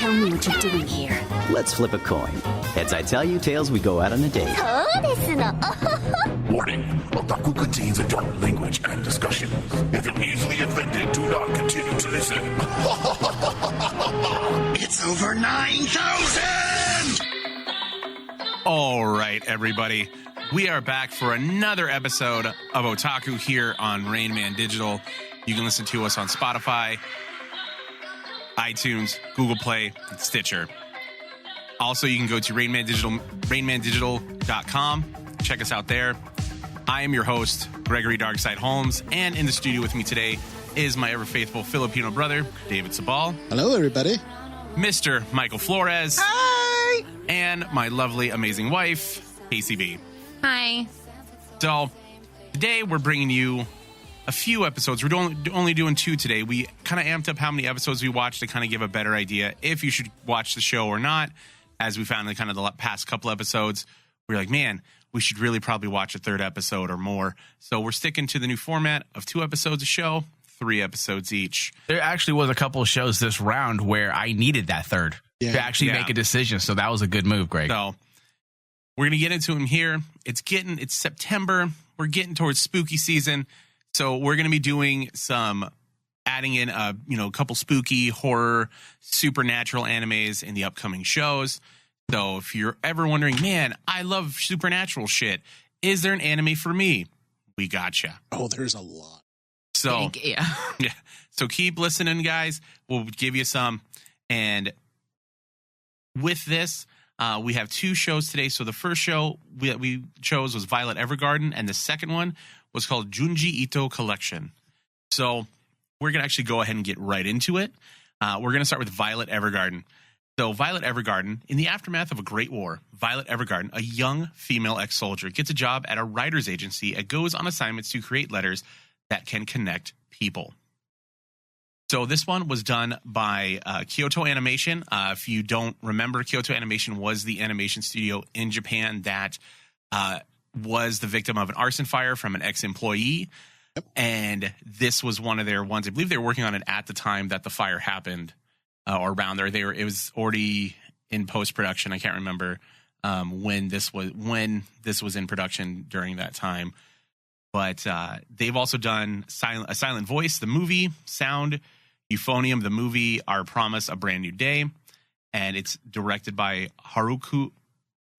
tell me what you're doing here. Let's flip a coin. Heads I tell you, tails we go out on a date. Warning, Otaku contains adult language and discussion. If you're easily offended, do not continue to listen. It's over 9,000! All right, everybody. We are back for another episode of Otaku here on Rain Man Digital. You can listen to us on Spotify, iTunes, Google Play, and Stitcher. Also, you can go to rainmandigital.com. Check us out there. I am your host, Gregory Darkside Holmes, and in the studio with me today is my ever-faithful Filipino brother, David Sabal. Hello, everybody. Mr. Michael Flores. Hi! And my lovely, amazing wife, KCB. Hi. So, today we're bringing you a few episodes. We're only doing 2 today. We kind of amped up how many episodes we watched to kind of give a better idea if you should watch the show or not. As we found in kind of the past couple episodes, we were like, man, we should really probably watch a 3rd episode or more. So we're sticking to the new format of 2 episodes a show, 3 episodes each. There actually was a couple of shows this round where I needed that 3rd to actually make a decision. So that was a good move, Greg. So we're going to get into them here. It's September. We're getting towards spooky season. So we're going to be doing adding in a couple spooky, horror, supernatural animes in the upcoming shows. So if you're ever wondering, man, I love supernatural shit, is there an anime for me? We gotcha. Oh, there's a lot. So Yeah. So keep listening, guys. We'll give you some. And with this, we have 2 shows today. So the first show we chose was Violet Evergarden, and the second one was called Junji Ito Collection. So we're going to actually go ahead and get right into it. We're going to start with Violet Evergarden. So Violet Evergarden, in the aftermath of a great war, Violet Evergarden, a young female ex-soldier, gets a job at a writer's agency and goes on assignments to create letters that can connect people. So this one was done by Kyoto Animation. If you don't remember, Kyoto Animation was the animation studio in Japan that was the victim of an arson fire from an ex-employee. Yep. And this was one of their ones. I believe they were working on it at the time that the fire happened, or around there. It was already in post-production. I can't remember when this was in production during that time. But they've also done A Silent Voice, the movie, Sound, Euphonium, the movie, Our Promise, A Brand New Day. And it's directed by Haruka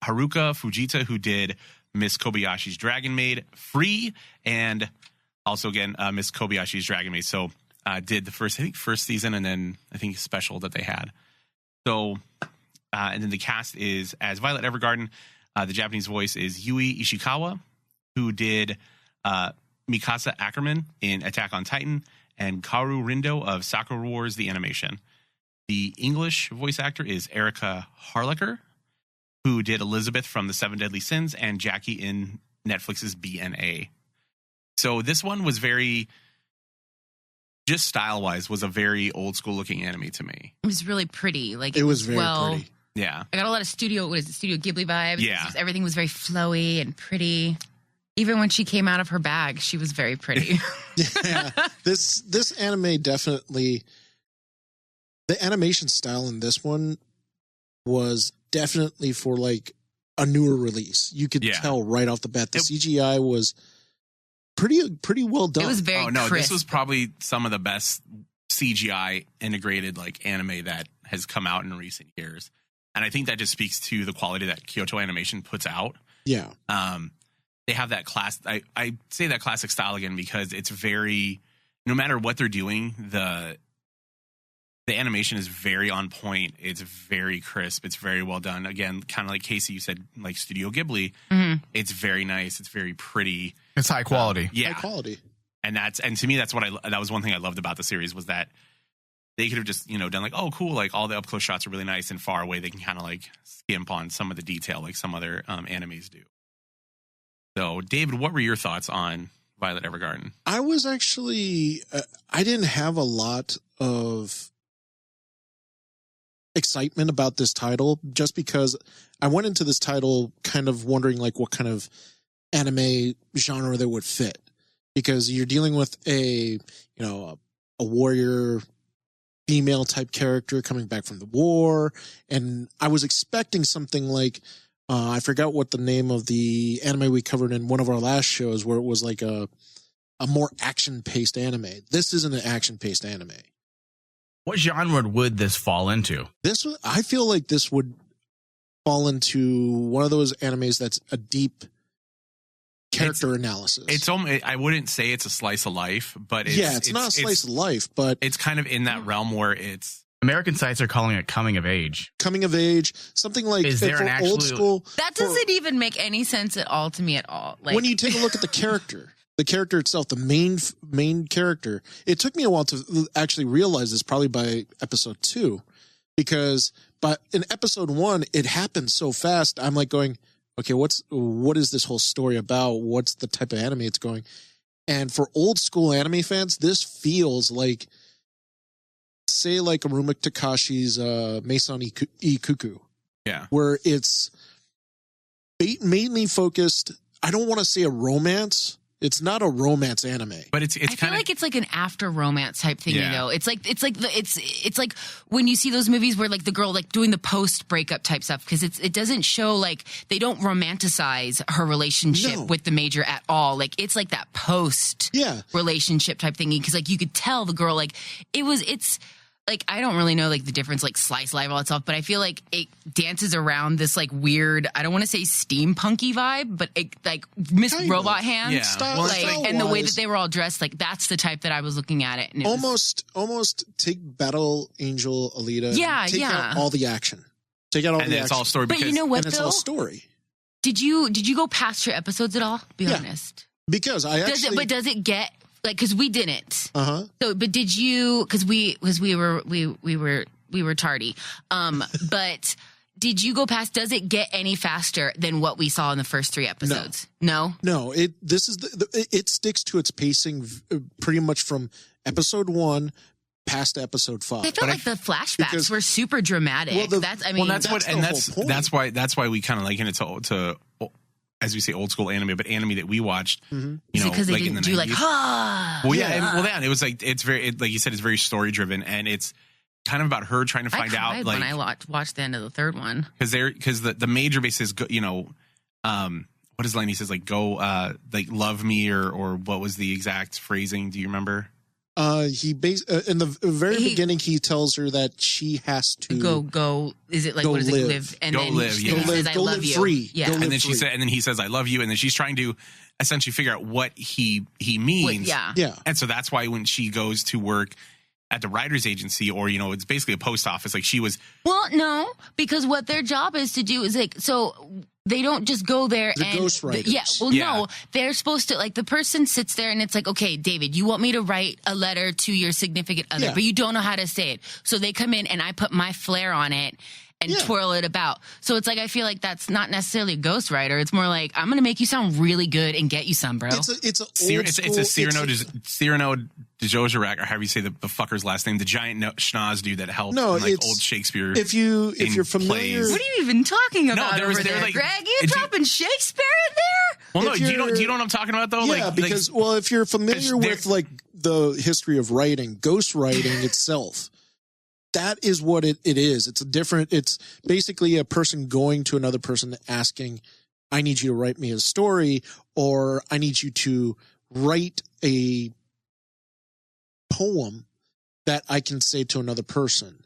Fujita, who did Miss Kobayashi's Dragon Maid, Free, and also, again, Miss Kobayashi's Dragon Maid. So did the first season, and then I think special that they had. So, and then the cast is, as Violet Evergarden, the Japanese voice is Yui Ishikawa, who did Mikasa Ackerman in Attack on Titan, and Kaoru Rindo of Sakura Wars, the animation. The English voice actor is Erica Harlacher, who did Elizabeth from The 7 Deadly Sins and Jackie in Netflix's BNA. So this one was very, just style-wise, was a very old-school-looking anime to me. It was really pretty. It was very pretty. Yeah. I got a lot of Studio Ghibli vibes. Yeah. Everything was very flowy and pretty. Even when she came out of her bag, she was very pretty. Yeah. This anime definitely, the animation style in this one was definitely for like a newer release. You could tell right off the bat the CGI was pretty well done. It was very crisp. This was probably some of the best CGI integrated like anime that has come out in recent years. And I think that just speaks to the quality that Kyoto Animation puts out. Yeah. They have that I say that classic style again because it's very, no matter what they're doing, the animation is very on point. It's very crisp. It's very well done. Again, kind of like Casey, you said, like Studio Ghibli. Mm-hmm. It's very nice. It's very pretty. It's high quality. Yeah. High quality. And to me, that was one thing I loved about the series was that they could have just, done like, oh, cool. Like all the up close shots are really nice, and far away, they can kind of like skimp on some of the detail like some other animes do. So, David, what were your thoughts on Violet Evergarden? I was actually, I didn't have a lot of excitement about this title just because I went into this title kind of wondering like what kind of anime genre that would fit, because you're dealing with a warrior female type character coming back from the war. And I was expecting something like, I forgot what the name of the anime we covered in one of our last shows, where it was like a more action-paced anime. This isn't an action-paced anime. What genre would this fall into? I feel like this would fall into one of those animes that's a deep character analysis. It's I wouldn't say it's a slice of life, but it's not a slice of life, but it's kind of in that realm where it's American sites are calling it coming of age. Coming of age, something like is there an old school. That doesn't even make any sense at all to me at all. Like, when you take a look at the character. The character itself, the main character, it took me a while to actually realize this, probably by episode 2, because in episode 1, it happened so fast. I'm like going, okay, what is this whole story about? What's the type of anime it's going? And for old school anime fans, this feels like, say, like Aruma Takashi's Maison Ikuku. Yeah. Where it's mainly focused, I don't want to say a romance. It's not a romance anime, but it's I feel like it's like an after romance type thing, you know. It's like when you see those movies where like the girl like doing the post breakup type stuff, because it doesn't show, like, they don't romanticize her relationship with the major at all. Like, it's like that post relationship type thingy, because like you could tell the girl, like, it's like, I don't really know like the difference, like slice life, all that stuff, but I feel like it dances around this like weird, I don't want to say steampunky vibe, but it, like Miss Robot Hand, and the way that they were all dressed, like that's the type that I was looking at it. And almost take Battle Angel Alita. Take out all the action. Take out all the action. It's all story. But you know what? And it's all story. Did you go past your episodes at all? Be honest. Because does it get? Like, because we didn't. So, but did you? Because we were tardy. But did you go past? Does it get any faster than what we saw in the first 3 episodes? No. It sticks to its pacing pretty much from episode 1 past episode 5. I felt like the flashbacks were super dramatic. That's why we kind of liken it to as we say, old school anime, but anime that we watched, you know, because they like didn't in the do 90s. like, It was like, it's very, like you said, it's very story driven, and it's kind of about her trying to find out, like, when I watched the end of the 3rd one, because the major base says, you know, what is the line? He says like, go, like, love me, or what was the exact phrasing? Do you remember? In the very beginning, he tells her that she has to go. Is it like, what is it? Live and then he says, I love you. Free. Yeah. And then he says, I love you. And then she's trying to essentially figure out what he means. Yeah. And so that's why when she goes to work at the writer's agency, or, you know, it's basically a post office, like she was. Well, no, because what their job is to do is like, so they don't just go there and ghostwriters. No, they're supposed to, like, the person sits there and it's like, okay, David, you want me to write a letter to your significant other, but you don't know how to say it. So they come in and I put my flair on it and twirl it about. So it's like, I feel like that's not necessarily a ghostwriter. It's more like, I'm going to make you sound really good and get you some, bro. It's a Cyrano de Bergerac, or however you say the fucker's last name, the giant schnoz dude that helped in, like, old Shakespeare. If you're familiar, what are you even talking about over there, like, Greg? You dropping Shakespeare in there? Well, no, do you know what I'm talking about, though? Yeah, because if you're familiar with like the history of writing, ghostwriting itself, that is what it is. It's basically a person going to another person asking, I need you to write me a story, or I need you to write a poem that I can say to another person.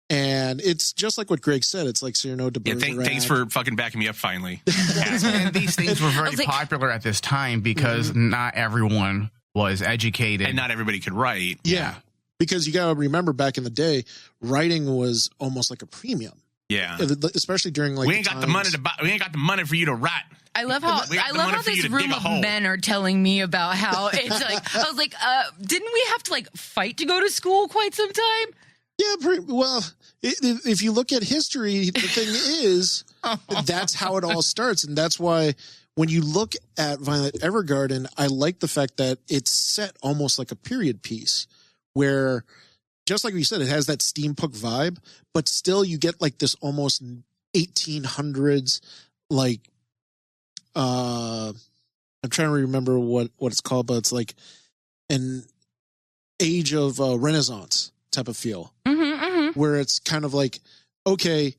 And it's just like what Greg said. It's like Cyrano de Bergerac. Thanks for fucking backing me up finally. And these things were very popular at this time because not everyone was educated. And not everybody could write. Yeah. Because you got to remember, back in the day, writing was almost like a premium. Yeah. Especially during like we ain't got the money for you to write. I love how this room of men are telling me about how it's like, I was like, didn't we have to like fight to go to school quite some time? Yeah, well, if you look at history, the thing is, that's how it all starts. And that's why when you look at Violet Evergarden, I like the fact that it's set almost like a period piece, where, just like we said, it has that steampunk vibe, but still you get like this almost 1800s, like, I'm trying to remember what it's called, but it's like an age of Renaissance type of feel, where it's kind of like, okay,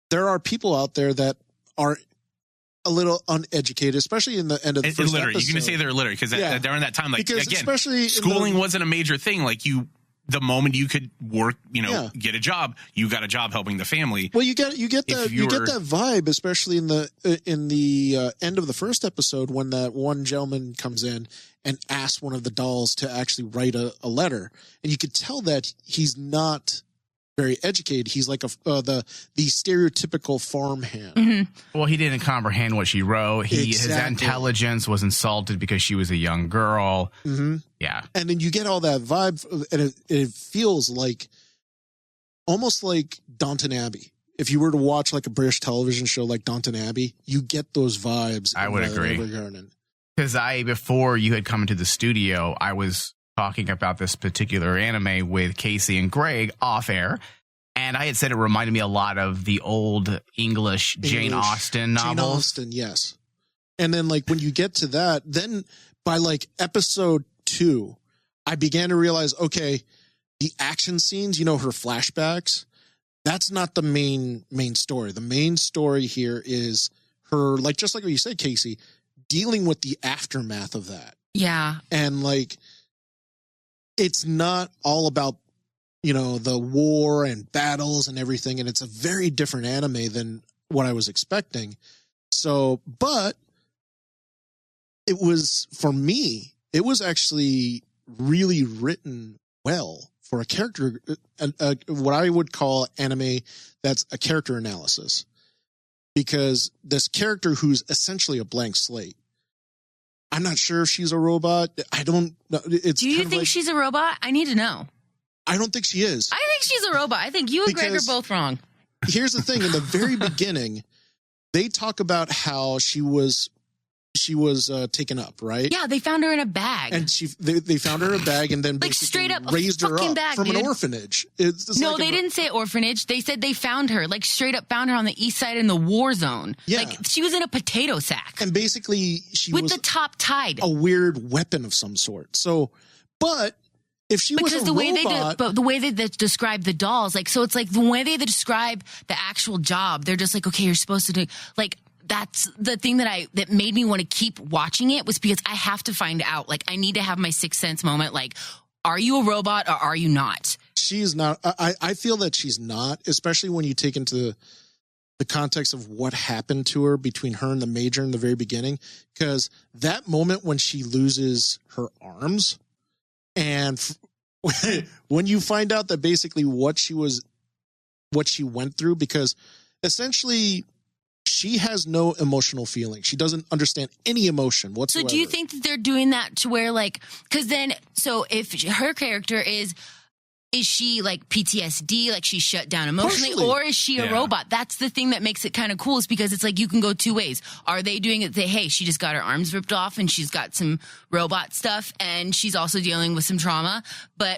there are people out there that are a little uneducated, especially in the end of the first illiterate. episode. You're going to say they're illiterate because during that time, like, because again, especially schooling wasn't a major thing. Like the moment you could work, get a job, you got a job helping the family. Well, you get that vibe, especially in the end of the first episode when that one gentleman comes in and asks one of the dolls to actually write a letter, and you could tell that he's not very educated. He's like the stereotypical farmhand. Well, he didn't comprehend what she wrote. His intelligence was insulted because she was a young girl. Yeah. And then you get all that vibe, and it feels like almost like Downton Abbey. If you were to watch like a British television show like Downton Abbey, you get those vibes. I would agree. Because before you had come into the studio, I was talking about this particular anime with Casey and Greg off air, and I had said it reminded me a lot of the old English Jane Austen novels. Jane Austen, yes. And then like when you get to that, then by like episode 2, I began to realize, okay, the action scenes, her flashbacks, that's not the main story. The main story here is her, like, just like what you said, Casey, dealing with the aftermath of that. Yeah. And like, it's not all about, the war and battles and everything. And it's a very different anime than what I was expecting. So, but it was, for me, it was actually really written well for a character, what I would call anime that's a character analysis. Because this character who's essentially a blank slate, I'm not sure if she's a robot. I don't know. Do you think she's a robot? I need to know. I don't think she is. I think she's a robot. I think you and Greg are both wrong. Here's the thing. In the very beginning, they talk about how she was taken up, right? Yeah, they found her in a bag. And they found her in a bag and then like straight up raised her up bag, from dude. an orphanage. No, they didn't say orphanage. They said they found her, like straight up found her on the east side in the war zone. Yeah. Like she was in a potato sack. And basically she was with the top tied. A weird weapon of some sort. So, but if she was a robot, the way they describe the dolls, like, so it's like the way they describe the actual job, they're just like, okay, you're supposed to do, like, that's the thing that made me want to keep watching it, was because I have to find out, like, I need to have my sixth sense moment. Like, are you a robot or are you not? She's not. I feel that she's not, especially when you take into the context of what happened to her between her and the Major in the very beginning, because that moment when she loses her arms, and when you find out that basically what she went through, because essentially she has no emotional feeling. She doesn't understand any emotion whatsoever. So do you think that they're doing that to where, like, because then, so if her character is she like PTSD, like she's shut down emotionally, Partially. or is she a robot? That's the thing that makes it kind of cool, is because it's like you can go two ways. Are they doing it that, hey, she just got her arms ripped off and she's got some robot stuff and she's also dealing with some trauma,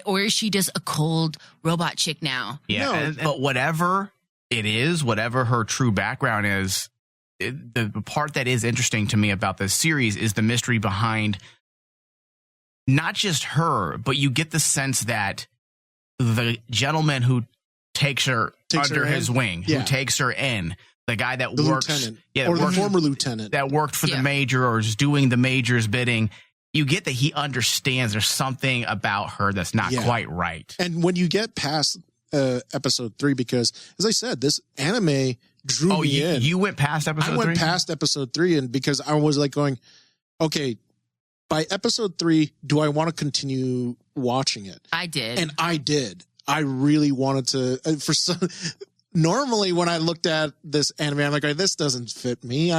or is she just a cold robot chick now? Yeah, but whatever it is, whatever her true background is, the part that is interesting to me about this series is the mystery behind not just her, but you get the sense that the gentleman who takes her under his wing, who takes her in, the guy that works, the former lieutenant that worked for the Major or is doing the Major's bidding, you get that he understands there's something about her that's not quite right. And when you get past episode 3, because as I said, this anime drew me in. You went past episode 3? I went past episode 3, and because I was like going, okay, by episode 3, do I want to continue watching it? I did. And I did. I really wanted to. Normally, when I looked at this anime, I'm like, this doesn't fit me.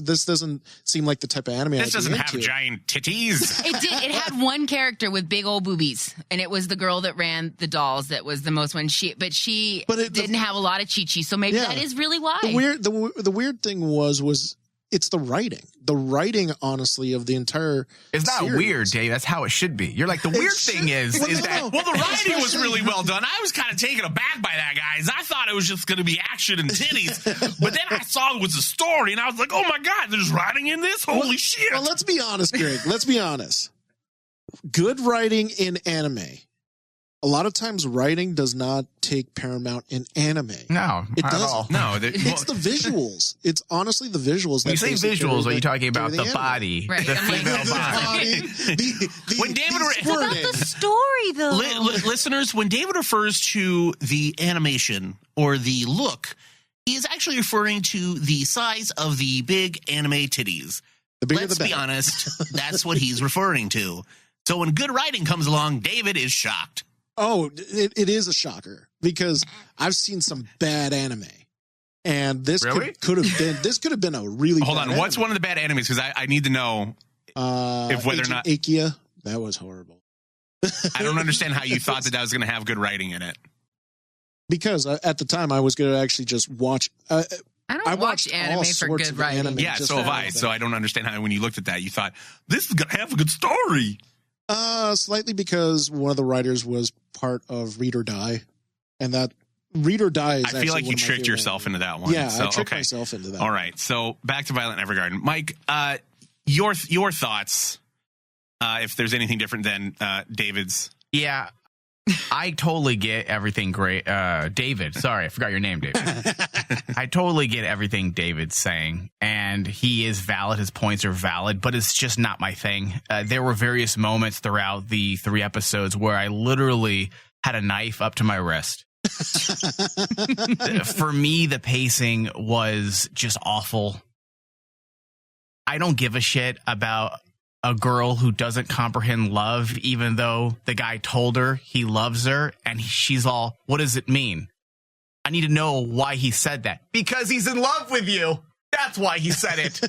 This doesn't seem like the type of anime this doesn't have giant titties. It did. It had one character with big old boobies, and it was the girl that ran the dolls that was the most one. She didn't have a lot of chi-chi, so maybe that is really why. The weird thing was it's the writing. The writing, honestly, of the entire It's not series. Weird, Dave. That's how it should be. You're like, the weird thing is that... Well, the writing was really well done. I was kind of taken aback by that, guys. I thought it was just going to be action and titties. But then I saw it was a story, and I was like, oh, my God, there's writing in this? Holy shit. Well, let's be honest, Greg. Let's be honest. Good writing in anime, a lot of times writing does not take paramount in anime. No, It not at doesn't. all. No, It's the visuals. It's honestly the visuals. When you say visuals, are you talking about the anime. body, Right, the I'm like- female body? When David It's about the story, though. listeners, when David refers to the animation or the look, he is actually referring to the size of the big anime titties. The bigger Let's the be better. honest, that's what he's referring to. So when good writing comes along, David is shocked. Oh, it is a shocker because I've seen some bad anime, and this Really? could have been a really. Hold bad on, what's anime. one of the bad animes? Because I need to know if whether or Agent not Akia, that was horrible. I don't understand how you thought that was going to have good writing in it. Because at the time I was going to actually just watch. I don't I watch watched anime all for sorts good of writing. anime. Yeah, just so have for I. that. So I don't understand how when you looked at that, you thought this is going to have a good story. Slightly because one of the writers was part of Read or Die, and that Read or Die is. I feel like you tricked yourself into that one. Yeah, so, I tricked okay. myself into that. All right, so back to Violent Evergarden, Mike. Your thoughts? If there's anything different than David's. Yeah, I totally get everything great. David, sorry, I forgot your name, David. I totally get everything David's saying, and he is valid. His points are valid, but it's just not my thing. There were various moments throughout the 3 episodes where I literally had a knife up to my wrist. For me, the pacing was just awful. I don't give a shit about a girl who doesn't comprehend love, even though the guy told her he loves her, and she's all, what does it mean? I need to know why he said that. Because he's in love with you. That's why he said it.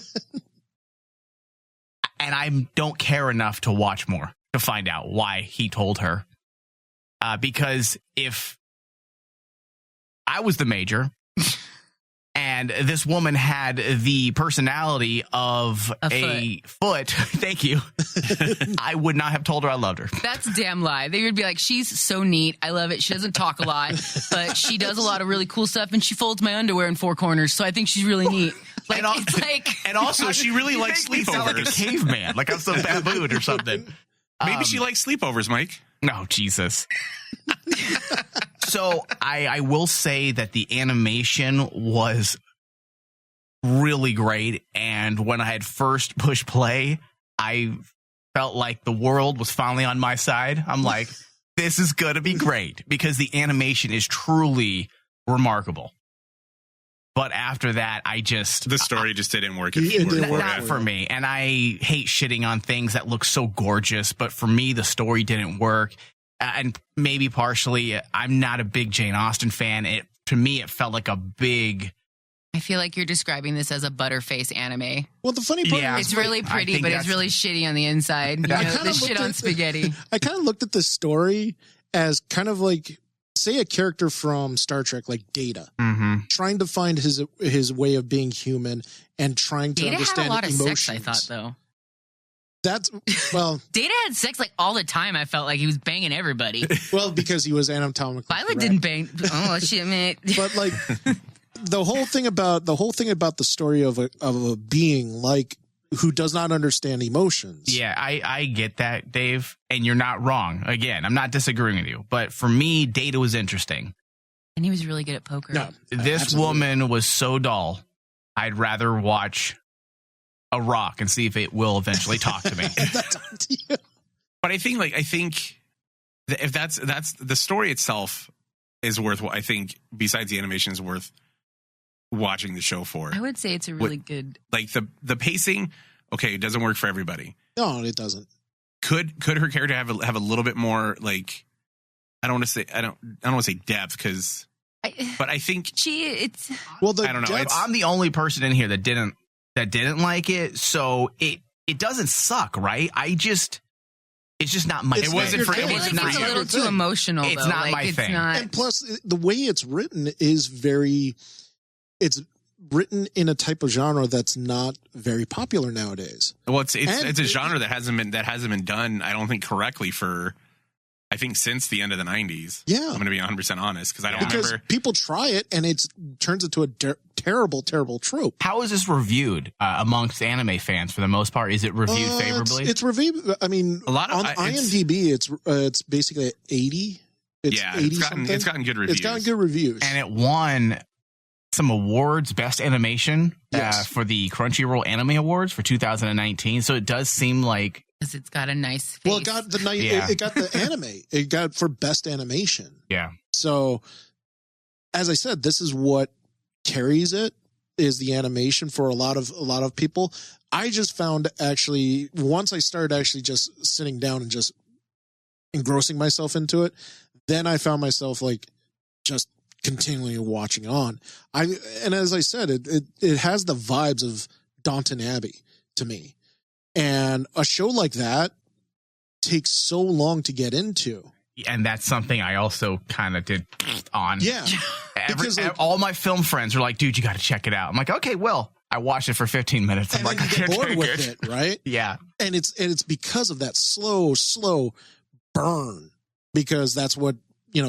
And I don't care enough to watch more to find out why he told her. Because if I was the major and this woman had the personality of a foot, thank you, I would not have told her I loved her. That's a damn lie. They would be like, she's so neat. I love it. She doesn't talk a lot, but she does a lot of really cool stuff, and she folds my underwear in 4 corners, so I think she's really neat. Like, it's like... And also, she really likes Makes me sound like a sleepovers. caveman, like I'm some baboon or something. Maybe she likes sleepovers, Mike. No, Jesus. So I will say that the animation was really great. And when I had first pushed play, I felt like the world was finally on my side. I'm like, this is going to be great because the animation is truly remarkable. But after that, The story just didn't work. It didn't work. not for me. And I hate shitting on things that look so gorgeous. But for me, the story didn't work. And maybe partially, I'm not a big Jane Austen fan. To me, it felt like a big... I feel like you're describing this as a butterface anime. Well, the funny part Yeah. is It's really I pretty, think but it's that's- really shitty on the inside. You know, kinda the shit looked on at- spaghetti. I kind of looked at this story as kind of like, say, a character from Star Trek, like Data, trying to find his way of being human and trying to Data had understand a lot of emotions. sex, I thought, though. That's well, Data had sex like all the time. I felt like he was banging everybody. because he was anatomically Violet correct. didn't bang. Oh shit, man! But like the whole thing about the story of a being like who does not understand emotions. Yeah, I get that, Dave, and you're not wrong. Again, I'm not disagreeing with you, but for me, Data was interesting. And he was really good at poker. No, This absolutely. woman was so dull. I'd rather watch a rock and see if it will eventually talk to me. That's on to you. But I think that if that's the story itself is worth what I think. Besides the animation, is worth watching the show for. I would say it's a really good. Like the pacing. Okay, it doesn't work for everybody. No, it doesn't. Could her character have a little bit more like? I don't want to say depth because. But I think It's Well, the I don't know. depth- I'm the only person in here that didn't like it, so it doesn't suck, right? it's just not my It's thing. not your I thing. feel It's like not it's a your little too thing. emotional. It's though. not like, my it's thing. Not, and plus the way it's written is it's written in a type of genre that's not very popular nowadays. well, it's And a genre that hasn't been done. I don't think correctly for. I think since the end of the 90s. Yeah. I'm going to be 100% honest because I don't Because remember. people try it and it turns into a terrible, terrible trope. How is this reviewed amongst anime fans for the most part? Is it reviewed favorably? It's reviewed. I mean, A lot of- on it's- IMDb, it's basically at 80. It's Yeah, 80 it's gotten good reviews. It's gotten good reviews. And it won some awards, best animation Yes. for the Crunchyroll Anime Awards for 2019. So it does seem like Because it's got a nice face. Well, it got the night. Yeah. It got the anime. It got for best animation. yeah. So, as I said, this is what carries it is the animation for a lot of people. I just found actually once I started actually just sitting down and just engrossing myself into it, then I found myself like just continually watching on. And as I said, it has the vibes of Downton Abbey to me. And a show like that takes so long to get into. And that's something I also kind of did on. Yeah. Because, like- all my film friends are like, dude, you got to check it out. I'm like, okay, well, I watched it for 15 minutes. I'm And like, then you get okay, bored with good. it, right? Yeah. And it's because of that slow burn, because that's what,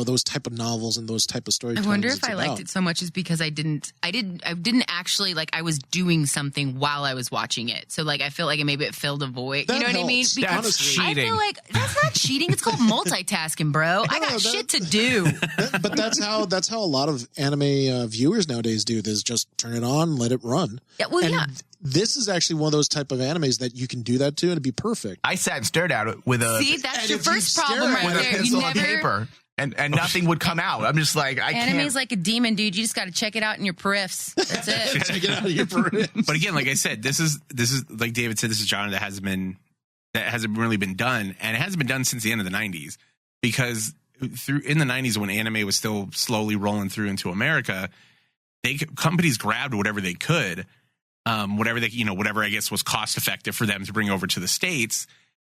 those type of novels and those type of stories. I wonder if I liked it so much is because I didn't actually like I was doing something while I was watching it. So like I feel like maybe it filled a void. That you know what I mean? helps. Because Honestly. I feel like that's not cheating. It's called multitasking, bro. I got shit to do. But that's how a lot of anime viewers nowadays do. Is just turn it on, let it run. Yeah, well, and yeah. This is actually one of those type of animes that you can do that to, and it'd be perfect. I sat and stared at it with a See, that's And your if you first stare problem at right it with a there. You pencil and never. paper, and nothing would come out. I'm just like, I Anime's can't. like a demon, dude. You just got to check it out in your periffs. That's it. Take it out of your brain. But again, like I said, this is like David said, this is a genre that hasn't really been done, and it hasn't been done since the end of the 90s, because in the 90s when anime was still slowly rolling through into America, companies grabbed whatever they could, whatever I guess was cost effective for them to bring over to the States.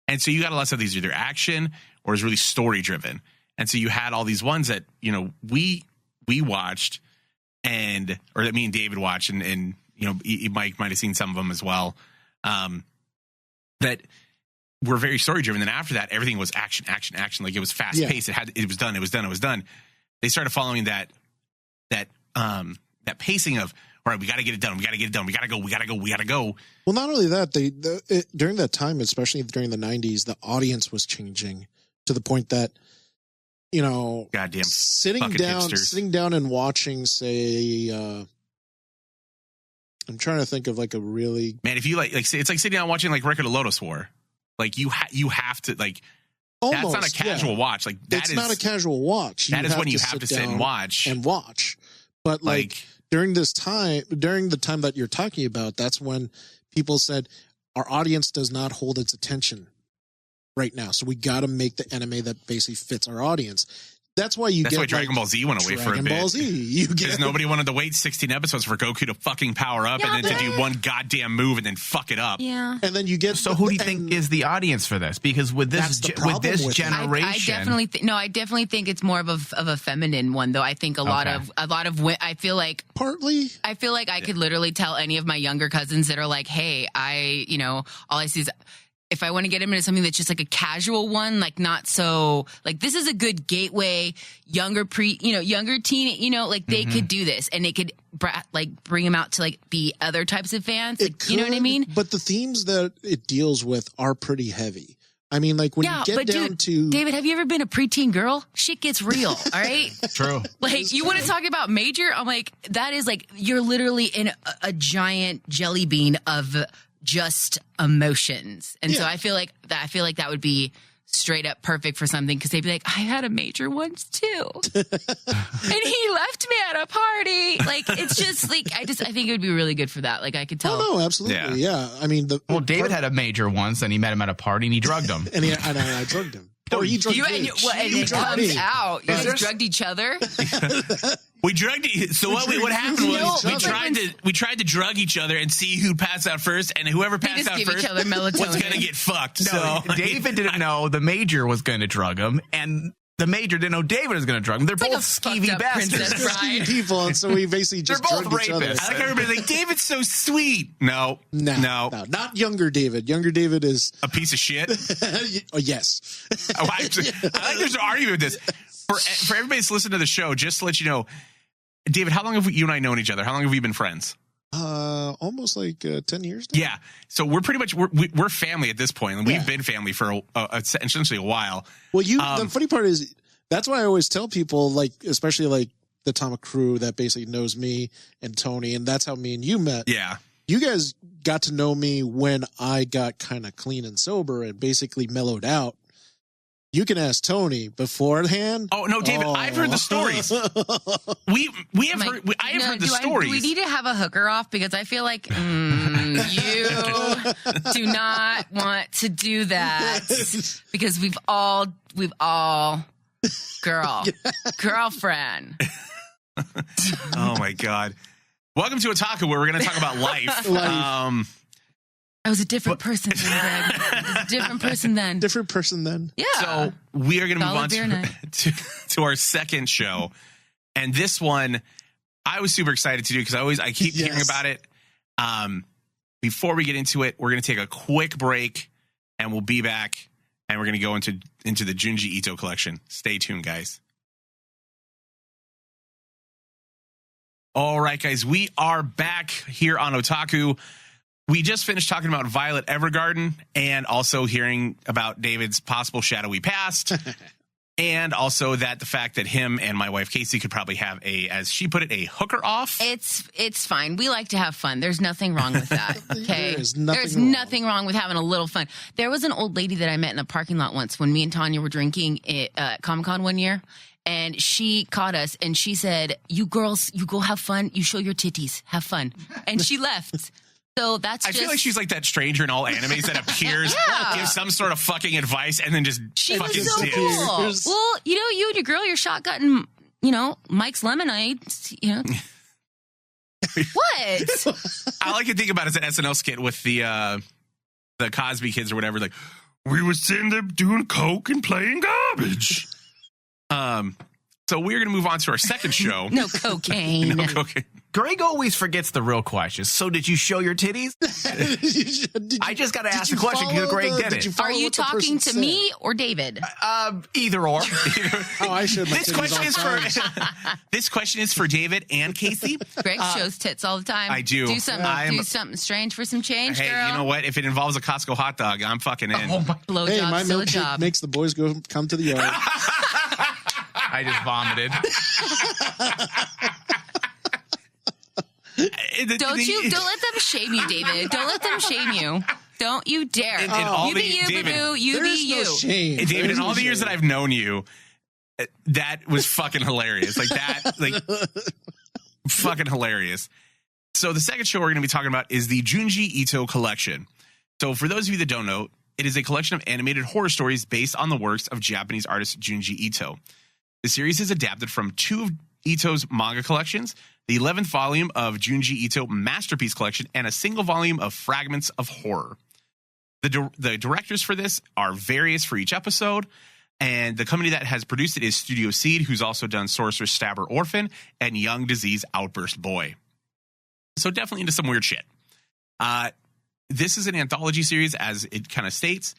And so you got a lot of these either action or is really story driven. And so you had all these ones that, we watched or that me and David watched and Mike might have seen some of them as well. That were very story driven. Then after that, everything was action. Like it was fast paced. It was done. They started following that pacing of, all right, we got to get it done. We got to go. Well, not only that, during that time, especially during the 90s, the audience was changing to the point that, Goddamn sitting fucking hipsters. sitting down and watching, say, I'm trying to think of like a really, Man, if you like it's like sitting down watching like Record of Lotus War. Like you have to like, almost, that's not a casual watch. Like it's not a casual watch. That is when you have to sit and watch. But like during the time that you're talking about, that's when people said our audience does not hold its attention right now, so we got to make the anime that basically fits our audience. That's why Dragon Ball Z went away for a bit. Dragon Ball Z, because nobody wanted to wait 16 episodes for Goku to fucking power up and then to do one goddamn move and then fuck it up. Yeah. And then you get. So who do you think is the audience for this? Because with this generation, I definitely think it's more of a feminine one, though. I think a lot of I feel like I could literally tell any of my younger cousins that are like, hey, all I see is, if I want to get him into something that's just like a casual one, like not so like this is a good gateway, younger teen, like they could do this and it could bring him out to like be other types of fans. Like, you know what I mean? But the themes that it deals with are pretty heavy. I mean, like when you get down to David, have you ever been a preteen girl? Shit gets real. All right. True. Like you want to talk about major? I'm like, that is like you're literally in a giant jelly bean of just emotions. And so I feel like that would be straight up perfect for something, because they'd be like, I had a major once too. And he left me at a party. Like it's just like I think it would be really good for that. Like I could tell. Oh no, absolutely. Yeah. I mean David had a major once and he met him at a party and he drugged him. and I drugged him. Or he drugged me. And it comes out. You guys drugged each other. We drugged. So what happened was we tried to drug each other and see who'd pass out first, and whoever passed out first was gonna get fucked. No, so David didn't know the major was going to drug him, and the major didn't know David was going to drug him. They're both skeevy bastards. Skeevy people, and so we basically just They're both drugged each other. rapists. I like everybody's like, David's so sweet. No, not younger David. Younger David is a piece of shit. Oh, yes. I like there's an argument with this. For everybody that's listening to the show, just to let you know, David, how long have you and I known each other? How long have we been friends? Almost like 10 years now. Yeah. So we're pretty much we're family at this point, and we've been family for essentially a while. Well, the funny part is That's why I always tell people, like, especially like the Tama crew that basically knows me and Tony, and that's how me and you met. Yeah. You guys got to know me when I got kind of clean and sober and basically mellowed out. You can ask Tony beforehand. Oh no, David! I've heard the stories. We have heard. I have heard the stories. Do we need to have a hooker off because I feel like you do not want to do that because we've all girlfriend. Oh my god! Welcome to Otaku, where we're going to talk about life. I was a different person then. I was a different person then. Different person then. Yeah. So we are going to move on to our second show. And this one, I was super excited to do because I keep hearing about it. Before we get into it, we're going to take a quick break and we'll be back. And we're going to go into the Junji Ito collection. Stay tuned, guys. All right, guys, we are back here on Otaku. We just finished talking about Violet Evergarden and also hearing about David's possible shadowy past. And also that the fact that him and my wife Casey could probably have as she put it, a hooker off. It's fine. We like to have fun. There's nothing wrong with that. Okay. There's nothing wrong with having a little fun. There was an old lady that I met in a parking lot once when me and Tanya were drinking at Comic-Con one year. And she caught us and she said, "You girls, you go have fun. You show your titties. Have fun." And she left. So I feel like she's like that stranger in all animes that appears, gives some sort of fucking advice, and then just fucking was so cool. Well, you and your girl, you're shotgunning, Mike's lemonade. What? All I can think about is an SNL skit with the Cosby kids or whatever. Like, we were sitting there doing coke and playing garbage. So we're going to move on to our second show. No cocaine. No cocaine. Greg always forgets the real questions. So did you show your titties? I just got to ask the question because Greg did it. Are you talking to me or David? Either or. I showed my This question is for David and Casey. Greg shows tits all the time. I do. Do something strange for some change, hey, girl. You know what? If it involves a Costco hot dog, I'm fucking in. Blowjob, hey, my still a milkshake job. makes the boys come to the yard. I just vomited. Don't let them shame you, David. Don't let them shame you. Don't you dare. You be you, Badoo. You be you. Shame. David, There's in all the years shame. that I've known you, that was fucking hilarious. Fucking hilarious. So the second show we're going to be talking about is the Junji Ito collection. So for those of you that don't know, it is a collection of animated horror stories based on the works of Japanese artist Junji Ito. The series is adapted from two of Ito's manga collections, the 11th volume of Junji Ito Masterpiece Collection, and a single volume of Fragments of Horror. The directors for this are various for each episode, and the company that has produced it is Studio Seed, who's also done Sorcerer, Stabber, Orphan, and Young Disease Outburst Boy. So definitely into some weird shit. This is an anthology series, as it kind of states.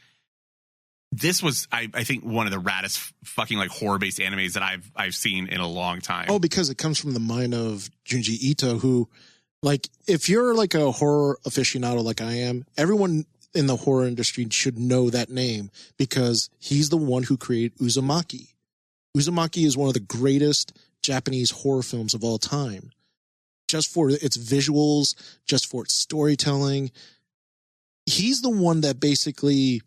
This was, I think, one of the raddest fucking horror-based animes that I've seen in a long time. Oh, because it comes from the mind of Junji Ito, who, if you're a horror aficionado like I am, everyone in the horror industry should know that name because he's the one who created Uzumaki. Uzumaki is one of the greatest Japanese horror films of all time. Just for its visuals, just for its storytelling. He's the one that basically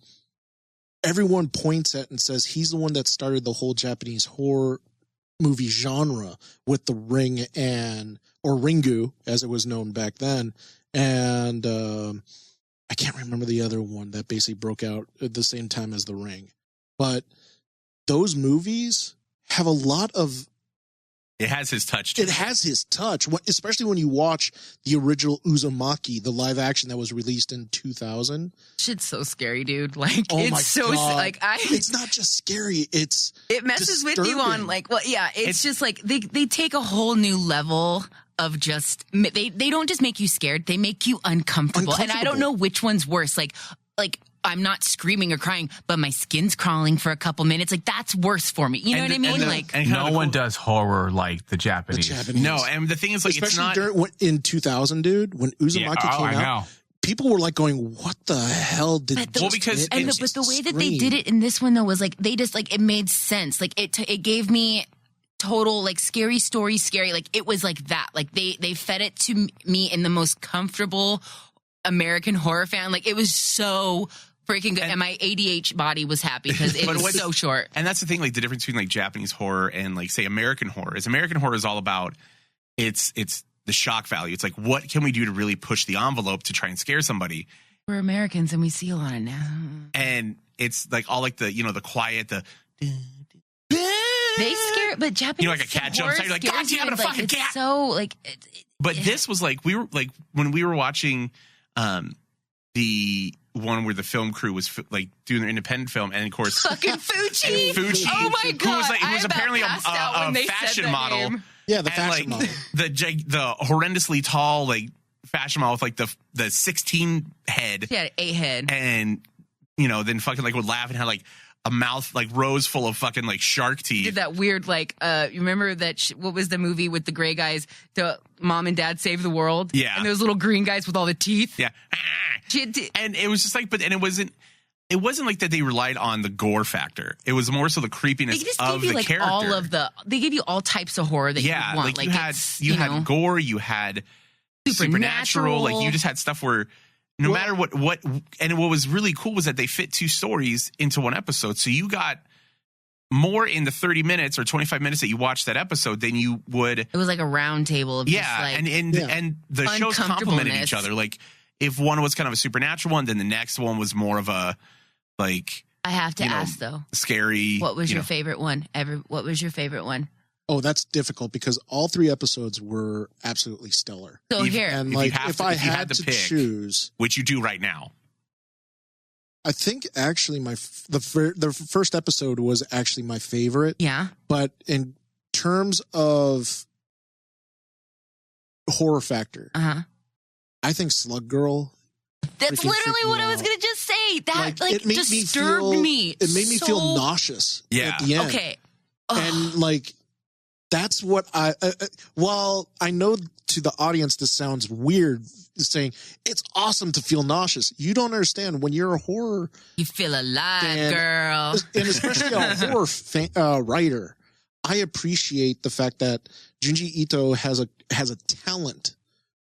everyone points at and says he's the one that started the whole Japanese horror movie genre with The Ring or Ringu, as it was known back then. And I can't remember the other one that basically broke out at the same time as The Ring. But those movies have a lot of... It has his touch to it. It has his touch, especially when you watch the original Uzumaki, the live action that was released in 2000. Shit's so scary, dude. Oh it's my so God. It's not just scary. It messes with you on it's just they take a whole new level of just they don't just make you scared, they make you uncomfortable. And I don't know which one's worse. Like I'm not screaming or crying, but my skin's crawling for a couple minutes. That's worse for me. You know what I mean? No one does horror like the Japanese. No, and the thing is, especially it's not in 2000, dude, when Uzumaki came out. people were like going, "What the hell did?" But just because- hit And me?" but the way that Scream. they did it in this one though was like they just like it made sense. Like it gave me total like scary story, scary. Like it was like that. Like they fed it to me in the most comfortable American horror fan. Like it was so freaking good, and my ADH body was happy because it But was what's- so short. And that's the thing, like the difference between like Japanese horror and like say American horror is American horror is all about it's the shock value. It's like, what can we do to really push the envelope to try and scare somebody? We're Americans and we see a lot of now. And it's like all like the, you know, the quiet, the They scare, but Japanese You know, like a cat jumps horror out, you're like, scares God damn you, it, a like, fucking it's cat. So like, But this was like we were like when we were watching the one where the film crew was like doing their independent film, and of course fucking Fucci. And Fucci, Oh my god! who was like, who was I about apparently passed out when a they said fashion that model. name. Yeah, the And fashion like model. the horrendously tall like fashion model with like the 16 head, She had a head. and you know then fucking like would laugh and had like a mouth like rows full of fucking like shark teeth. Did that weird like you remember that what was the movie with the gray guys, the Mom and Dad Save the World? Yeah. And those little green guys with all the teeth. Yeah, She had and it was just like, but and it wasn't like that they relied on the gore factor. It was more so the they creepiness just of give you the like character. all of the they give you all types of horror that Yeah, you want. like you had it's, you had know, gore, you had supernatural, like you just had stuff where no matter what and what was really cool was that they fit two stories into one episode. So you got more in the 30 minutes or 25 minutes that you watched that episode than you would. it was like a round table of just like and the shows complemented each uncomfortableness. other. Like if one was kind of a supernatural one, then the next one was more of a like I have to you know, ask though. scary. What was you your know. favorite one? What was your favorite one? Oh, that's difficult because all 3 episodes were absolutely stellar. So If- here, And If you like, have if to- I if you had had to to pick- choose, Which you do right now. I think actually the first episode was actually my favorite. yeah. But in terms of horror factor, Uh-huh. I think Slug Girl. That's freaking literally freaked what me I was out. going to just say. That like it made disturbed me. It made me feel so- nauseous. Yeah. At the end. Okay. And like that's what while I know to the audience this sounds weird saying it's awesome to feel nauseous, you don't understand when you're a horror You feel alive, fan, girl. and especially a horror writer. I appreciate the fact that Junji Ito has a talent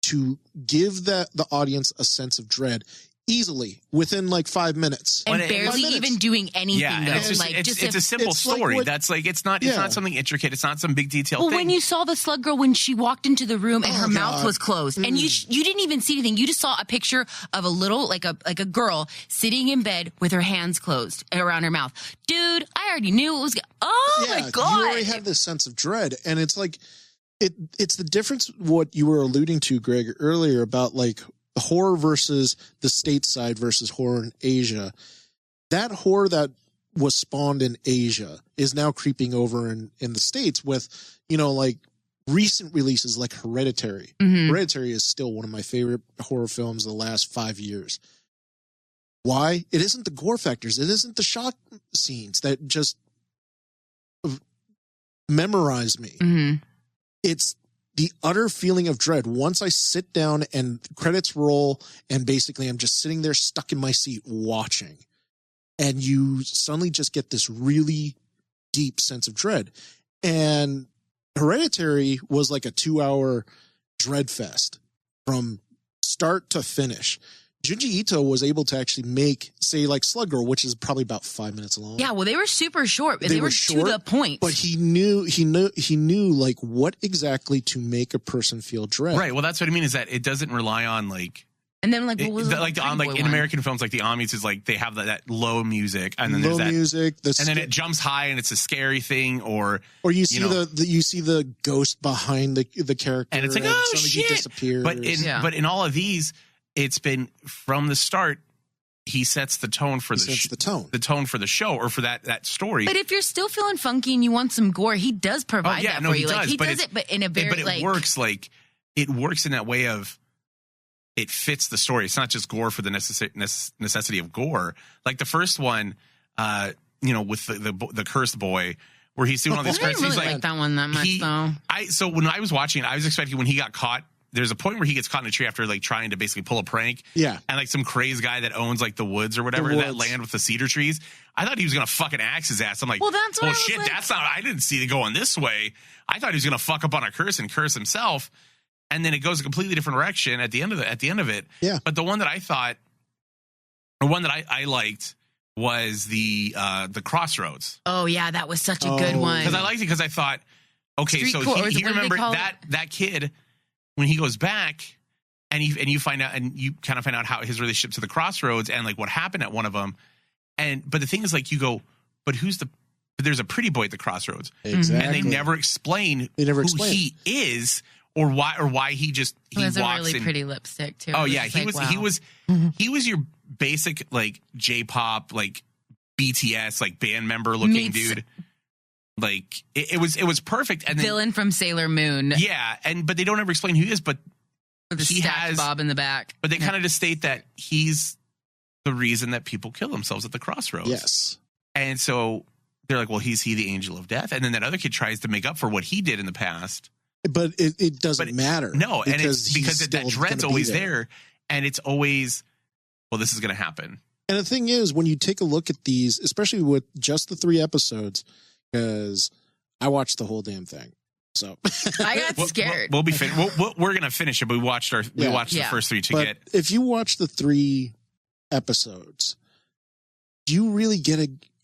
to give the audience a sense of dread easily within like 5 minutes. And When it- barely 5 minutes. even doing anything Yeah, though. and it's just, like it's, just it's a if- simple it's like story. what- That's like it's not Yeah. something intricate. It's not some big detailed well, thing. when you saw the slug girl when she walked into the room and Oh, her mouth God. was closed, and you didn't even see anything. You just saw a picture of a little like a girl sitting in bed with her hands closed around her mouth. Dude, I already knew it was. Oh my You god! already have this sense of dread, and it's like it's the difference what you were alluding to, Greg, earlier about like horror versus the stateside versus horror in Asia. That horror that was spawned in Asia is now creeping over in the States with, you know, like recent releases like Hereditary. Mhm. Hereditary is still one of my favorite horror films of the last 5 years. Why? It isn't the gore factors. It isn't the shock scenes that just memorize me. Mhm. It's the utter feeling of dread. Once I sit down and credits roll and basically I'm just sitting there stuck in my seat watching, and you suddenly just get this really deep sense of dread. And Hereditary was like a 2-hour dread fest from start to finish. Junji Ito was able to actually make, say, like Slug Girl, which is probably about 5 minutes long. Yeah, well, they were super short, but they were short, to the point. But he knew like what exactly to make a person feel dread. right. Well, that's what I mean is that it doesn't rely on like and then like what was like the on Pretty like Boy in one? American films like the ambience is like they have that low music and then Low there's that music, and then it jumps high and it's a scary thing or or you see know. you see the ghost behind the character, and it's like oh suddenly shit he disappears. but in all of these it's been from the start he sets the tone for He the sets the tone. the tone for the show or for that story. But if you're still feeling funky and you want some gore, he does provide that for he you. Like does, he but does it's- it, but in a very but it like works in that way of it fits the story. It's not just gore for the necessity of gore. Like the first one, you know, with the cursed boy, where he's doing all I these didn't cursed. really He's like that one that much though. So when I was watching, I was expecting when he got caught there's a point where he gets caught in a tree after like trying to basically pull a prank. Yeah. And like some crazy guy that owns like the woods or whatever, that land with the cedar trees. I thought he was gonna fucking axe his ass. I'm like, well, that's what shit, like, that's not. I didn't see it going this way. I thought he was gonna fuck up on a curse and curse himself, and then it goes a completely different direction at the end of it. Yeah. But the one that I thought, the one that I liked was the Crossroads. Oh yeah, that was such a good one. Because I liked it because I thought, okay, Street so court, he what do they remembered call it? that kid when he goes back. And you find out, and you kind of find out how his relationship to the Crossroads and like what happened at one of them. But the thing is, like, you go, but there's a pretty boy at the Crossroads, Exactly. and they never explain who he is or why he has walks a really in. pretty lipstick too. Oh It yeah, he like, was wow. he was your basic like J-pop like BTS like band member looking dude. Like it was perfect. And then, villain from Sailor Moon. yeah, but they don't ever explain who he is, but. With the He stacked has- bob in the back. But they kind of just state that he's the reason that people kill themselves at the Crossroads. Yes. And so they're like, well, he's the angel of death. And then that other kid tries to make up for what he did in the past. But it doesn't matter. No, and it's because he's that still dread's gonna be always there. And it's always, well, this is going to happen. And the thing is, when you take a look at these, especially with just the 3 episodes, because I watched the whole damn thing. So I got scared. We'll be we're going to finish it. But we watched the first 3 to but get. if you watch the 3 episodes, you really get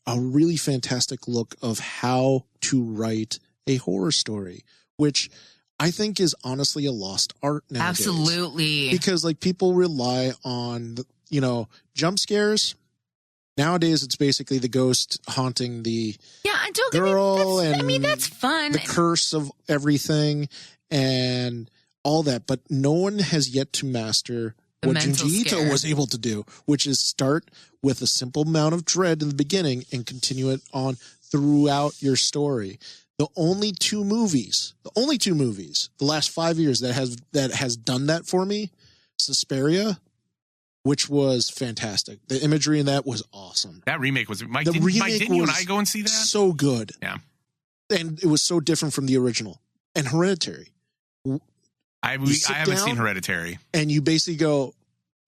a really fantastic look of how to write a horror story, which I think is honestly a lost art nowadays. Absolutely. Because like people rely on, jump scares. Nowadays, it's basically the ghost haunting the and don't girl get me, and that's fun. the curse of everything and all that. But no one has yet to master The what mental Junji Ito scare. was able to do, which is start with a simple amount of dread in the beginning and continue it on throughout your story. The only two movies, the last 5 years that has done that for me, Suspiria, which was fantastic. The imagery in that was awesome. That remake was Mike. The Didn't remake you and was I go and see that? So good. Yeah. And it was so different from the original. And Hereditary. I haven't seen Hereditary. And you basically go,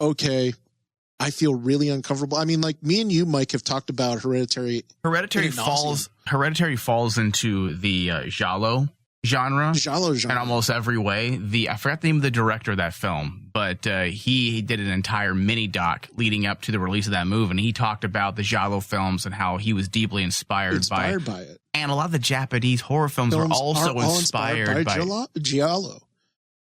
okay, I feel really uncomfortable. I mean, like me and you, Mike, have talked about Hereditary. Hereditary falls into the giallo genre in almost every way. I forgot the name of the director of that film, but he did an entire mini doc leading up to the release of that movie, and he talked about the giallo films and how he was deeply inspired by it. And a lot of the Japanese horror films were also inspired by giallo.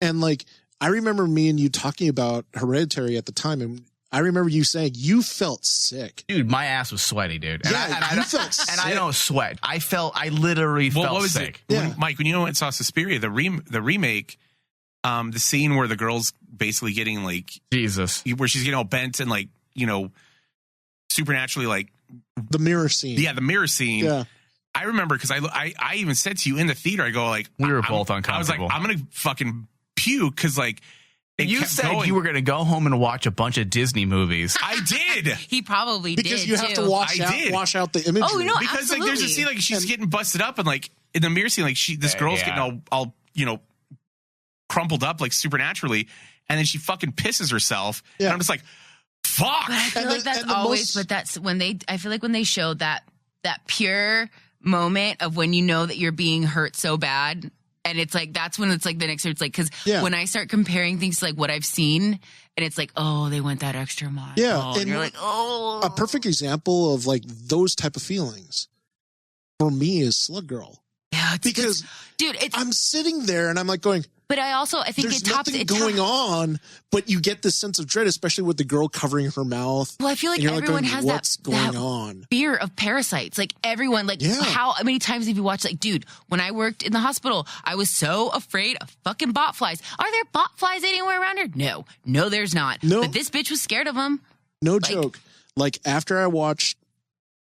And like I remember me and you talking about Hereditary at the time, and I remember you saying you felt sick. Dude, my ass was sweaty, dude. And you felt sick. And I don't sweat. I literally felt what was sick. It? Mike, when you went and saw Suspiria, the remake, the scene where the girl's basically getting like Jesus, where she's getting all bent and like, supernaturally like the mirror scene. Yeah, the mirror scene. Yeah. I remember because I even said to you in the theater, I go like, we were both uncomfortable. I was like, I'm gonna fucking puke because like. You said you were going to go home and watch a bunch of Disney movies. I did. He probably because did you have to wash out the imagery. Oh, no, because absolutely. like there's a scene like she's getting busted up and like in the mirror scene like this girl's getting all crumpled up like supernaturally, and then she fucking pisses herself. Yeah. And I'm just like, fuck. But I feel like that's always. But that's when they. I feel like when they show that pure moment of when you know that you're being hurt so bad. And it's like, that's when it's like the next, it's like, because when I start comparing things to like what I've seen, and it's like, oh, they went that extra mile. Yeah. And you're like, oh. A perfect example of like those type of feelings for me is Slug Girl. Yeah. Because, dude, I'm sitting there and I'm like going, but I think there's nothing going on, but you get this sense of dread, especially with the girl covering her mouth. Well, I feel like everyone has what's going on? Fear of parasites. Like everyone, how many times have you watched, like, dude, when I worked in the hospital, I was so afraid of fucking botflies. Are there botflies anywhere around here? No, there's not. No. But this bitch was scared of them. No joke. Like after I watched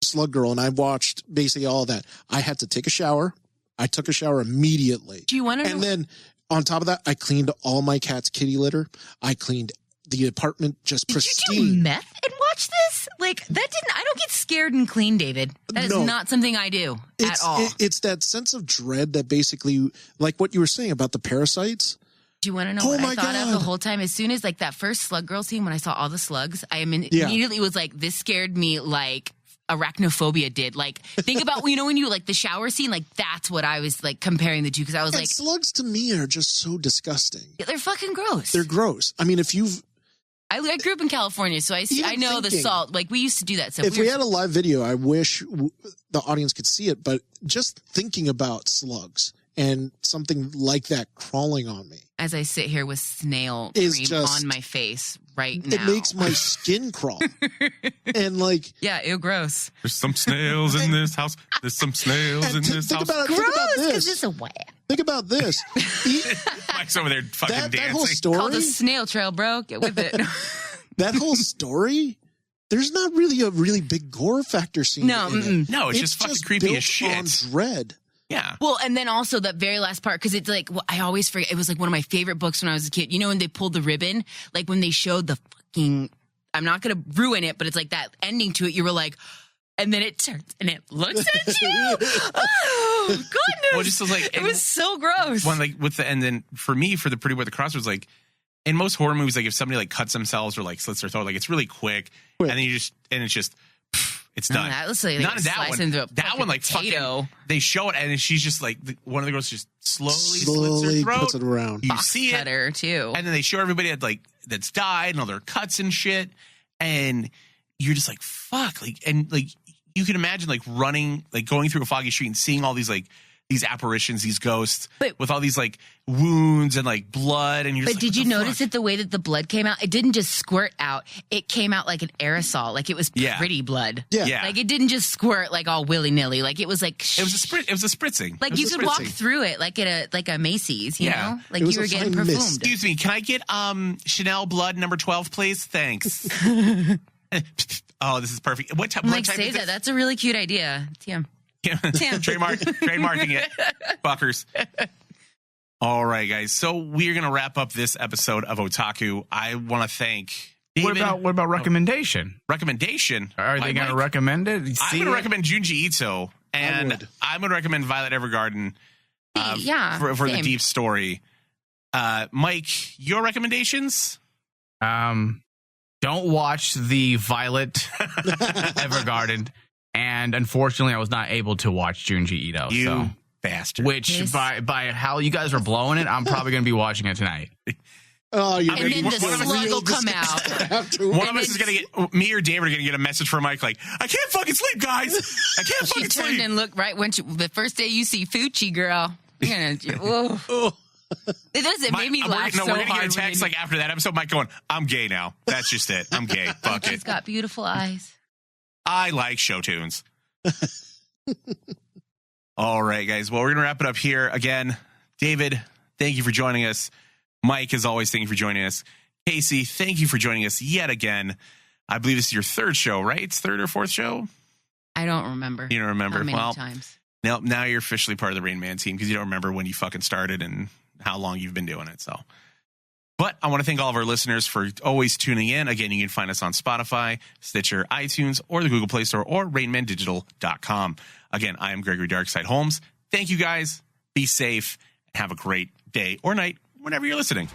Slug Girl and I watched basically all of that, I had to take a shower. I took a shower immediately. Do you want to know? And then on top of that, I cleaned all my cat's kitty litter. I cleaned the apartment just pristine. Did you do meth and watch this? Like I don't get scared and clean, David. That is not something I do at all. It's that sense of dread that basically, like what you were saying about the parasites. Do you want to know Oh what my I thought of God. the whole time? As soon as like that first slug girl scene, when I saw all the slugs, I immediately was like, this scared me like arachnophobia did. Like, think about, when you like the shower scene, like that's what I was like comparing the two, because I was And like, slugs to me are just so disgusting. they're fucking gross. They're gross. I mean, if you've I grew up in California, so I know the salt. Like, we used to do that stuff. If we had a live video, I wish the audience could see it, but just thinking about slugs and something like that crawling on me, as I sit here with snail Is cream just- on my face right now. it makes my skin crawl. And like, Yeah, ew, gross. There's some snails in this house. There's some snails in and this think house. about Gross, because this. it's a wet. Think about this. Mike's over there fucking That dancing. whole Called story, a snail trail, bro. Get with it. that whole story, there's not really a really big gore factor scene. No, in it. No, it's just fucking creepy built as shit. on dread. Yeah. Well, and then also that very last part, because it's like, I always forget, it was like one of my favorite books when I was a kid. You know, when they pulled the ribbon, like when they showed the fucking, I'm not going to ruin it, but it's like that ending to it. You were like, and then it turns and it looks at you. Oh, goodness. Well, just like, it was so gross. One like with the, and then for me, for the Pretty Boy the Crossroads, like in most horror movies, like if somebody like cuts themselves or like slits their throat, like it's really quick. And then it's just, it's done. That was like, Not in that slice one. into a That one, like potato. fucking, they show it, and she's just like one of the girls just slowly slits Slowly her throat. puts it around. You Box see it, cutter too. and then they show everybody that's died and all their cuts and shit, and you're just like fuck, like, and like you can imagine like running, like going through a foggy street and seeing all these like these apparitions, these ghosts But- with all these like wounds and like blood, and you're But just did like, you what the notice fuck? it the way that the blood came out? It didn't just squirt out. It came out like an aerosol. Like it was Yeah. pretty blood. Yeah. Yeah. Like it didn't just squirt like all willy nilly. Like it was like It was a spritzing. like It you was a could walk spritzing. through it like at a Macy's, you Yeah. know? Like It was you were a getting fine mist. perfumed. Excuse me, can I get Chanel blood number 12, please? Thanks. Oh, this is perfect. What I'm blood like, type say is that. this? That's a really cute idea. Tim. Trademarking it, fuckers. All right, guys. So we're gonna wrap up this episode of Otaku. I want to thank David. What about recommendation? Recommendation? Are they going to recommend it? I'm going to recommend Junji Ito, I and would. I'm going to recommend Violet Evergarden. Yeah, for the same. deep story. Mike, your recommendations? Don't watch the Violet Evergarden, and unfortunately, I was not able to watch Junji Ito. You so, bastard. which Yes. by how you guys are blowing it, I'm probably going to be watching it tonight. Oh, you're And then the one of us- slug will come out. have to. One of us is going to get, me or David are going to get a message from Mike like, I can't fucking sleep, guys. I can't She fucking turned sleep. and looked right when the first day you see Fucci, girl. You're gonna, whoa. It does. It made me laugh so we're going to hard. get a text like after that episode, Mike going, I'm gay now. That's just it. I'm gay. Fuck She's it. got beautiful eyes. I like show tunes. All right, guys. Well, we're going to wrap it up here. Again, David, thank you for joining us. Mike, as always, thank you for joining us. Casey, thank you for joining us yet again. I believe this is your third show, right? It's third or fourth show? I don't remember. You don't remember? How many Well, times? now you're officially part of the Rain Man team because you don't remember when you fucking started and how long you've been doing it. So, but I want to thank all of our listeners for always tuning in. Again, you can find us on Spotify, Stitcher, iTunes, or the Google Play Store, or rainmandigital.com. Again, I am Gregory Darkside Holmes. Thank you guys. Be safe and have a great day or night whenever you're listening.